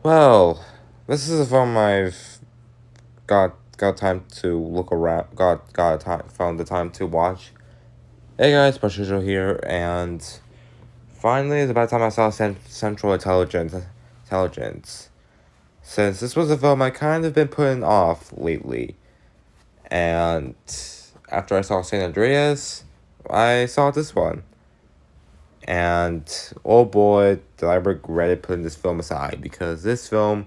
Well, this is a film I've got time to look around. Got time found the time to watch. Hey guys, Patricio here, and finally it's about time I saw Central Intelligence. Since this was a film I kind of been putting off lately, and after I saw San Andreas, I saw this one. And oh boy, did I regret putting this film aside because this film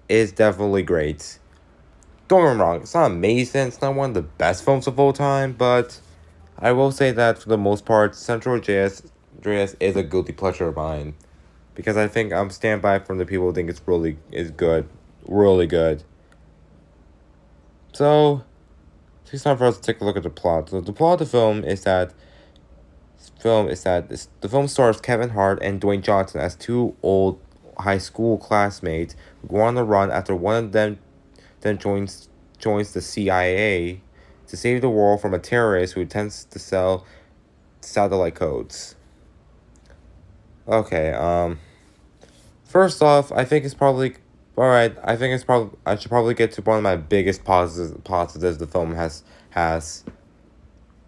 is definitely great. Don't get me wrong, it's not amazing, it's not one of the best films of all time, but I will say that for the most part, Central JS is a guilty pleasure of mine. Because I think I'm stand by from the people who think it's is good. Really good. So it's time for us to take a look at the plot. So the plot of the the film stars Kevin Hart and Dwayne Johnson as two old high school classmates who go on a run after one of them then joins the CIA to save the world from a terrorist who intends to sell satellite codes. Okay, first off, I think it's probably alright. I should probably get to one of my biggest positives the film has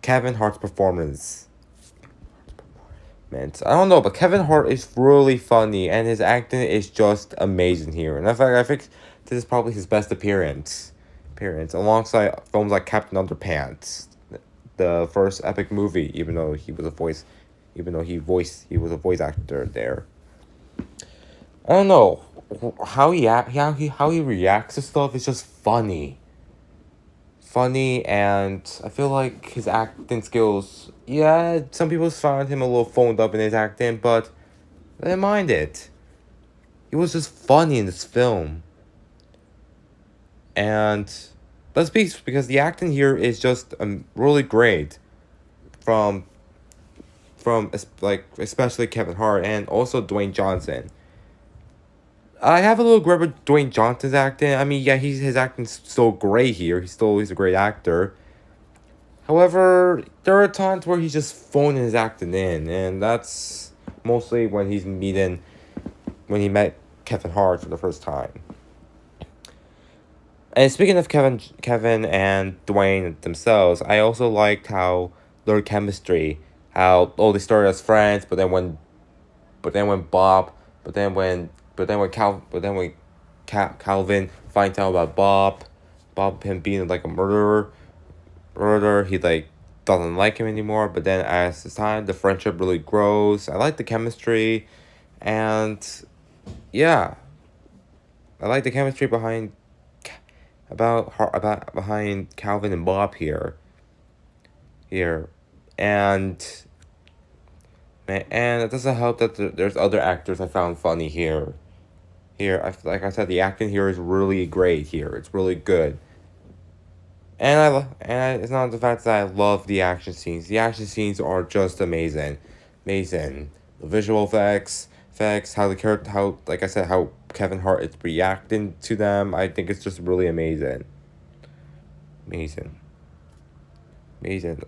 Kevin Hart's performance. Man, I don't know, but Kevin Hart is really funny, and his acting is just amazing here. And in fact, I think this is probably his best appearance alongside films like Captain Underpants, the first epic movie. He was a voice actor there. I don't know how he reacts to stuff is just funny, and I feel like his acting skills. Yeah, some people found him a little phoned up in his acting, but I didn't mind it. He was just funny in this film, and let's be because the acting here is just really great from especially Kevin Hart and also Dwayne Johnson. I have a little grip with Dwayne Johnson's acting. I mean, yeah, his acting's still great here. He's a great actor. However, there are times where he's just phoning his acting in, and that's mostly when he met Kevin Hart for the first time. And speaking of Kevin and Dwayne themselves, I also liked how their chemistry, how they started as friends, but then when Bob, but then when Calvin finds out about Bob him being like a murderer, he like doesn't like him anymore. But then as the time, the friendship really grows. I like the chemistry, and yeah, I like the chemistry behind Calvin and Bob here, and and it doesn't help that there's other actors I found funny here. Like I said, the acting here is really great. Here, it's really good. It's not the fact that I love the action scenes. The action scenes are just amazing. The visual effects, how the character, how like I said, how Kevin Hart is reacting to them. I think it's just really amazing, amazing.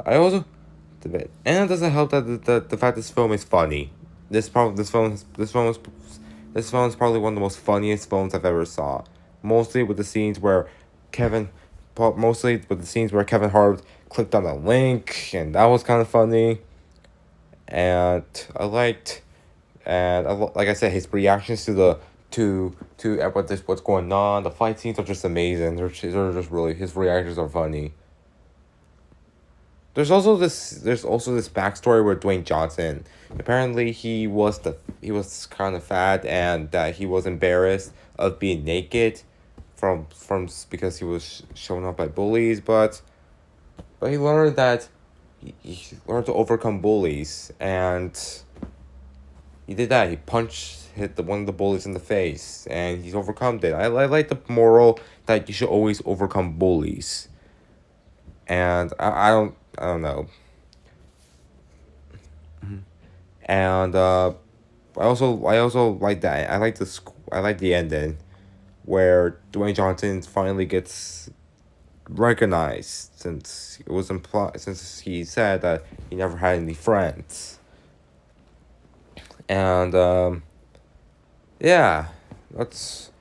I also, and it doesn't help that the fact this film is funny. This film is probably one of the most funniest films I've ever saw. Mostly with the scenes where Kevin Hart clicked on a link, and that was kind of funny. And I liked, like I said, his reactions to what's going on. The fight scenes are just amazing. They're just really his reactions are funny. There's also this backstory with Dwayne Johnson. Apparently he was kind of fat and that he was embarrassed of being naked from because he was shown up by bullies, but he learned that he learned to overcome bullies, and he did that. He hit one of the bullies in the face, and he's overcome it. I like the moral that you should always overcome bullies. And I don't know. And I also like that. I like the ending where Dwayne Johnson finally gets recognized since he said that he never had any friends. And yeah, that's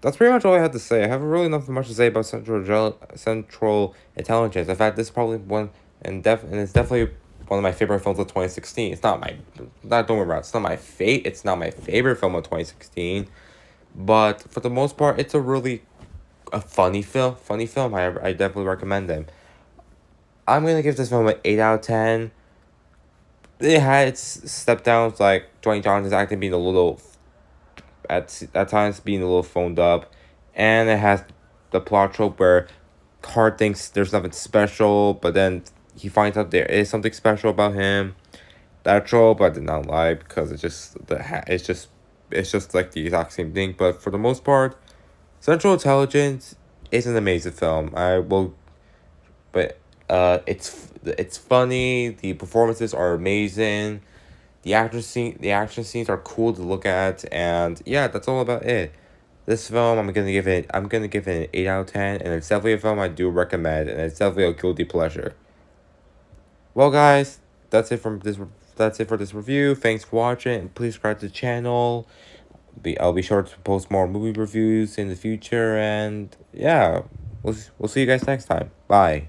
pretty much all I had to say. I have really nothing much to say about Central Intelligence. In fact, this is probably one, and it's definitely one of my favorite films of 2016. It's not my, not don't worry about it. It's not my It's not my favorite film of 2016, but for the most part, it's a funny film. Funny film. I definitely recommend them. I'm gonna give this film an 8 out of 10. It had its step downs, like Dwayne Johnson's acting being a little at times being a little phoned up, and it has the plot trope where Hart thinks there's nothing special, but then he finds out there is something special about him. That trope I did not like because it's just like the exact same thing. But for the most part, Central Intelligence is an amazing film. I will, but it's funny. The performances are amazing. The action scenes are cool to look at, and yeah, that's all about it. This film, I'm gonna give it an 8 out of 10, and it's definitely a film I do recommend, and it's definitely a guilty pleasure. Well, guys, that's it from this. That's it for this review. Thanks for watching, and please subscribe to the channel. I'll be sure to post more movie reviews in the future, and yeah, we'll see you guys next time. Bye.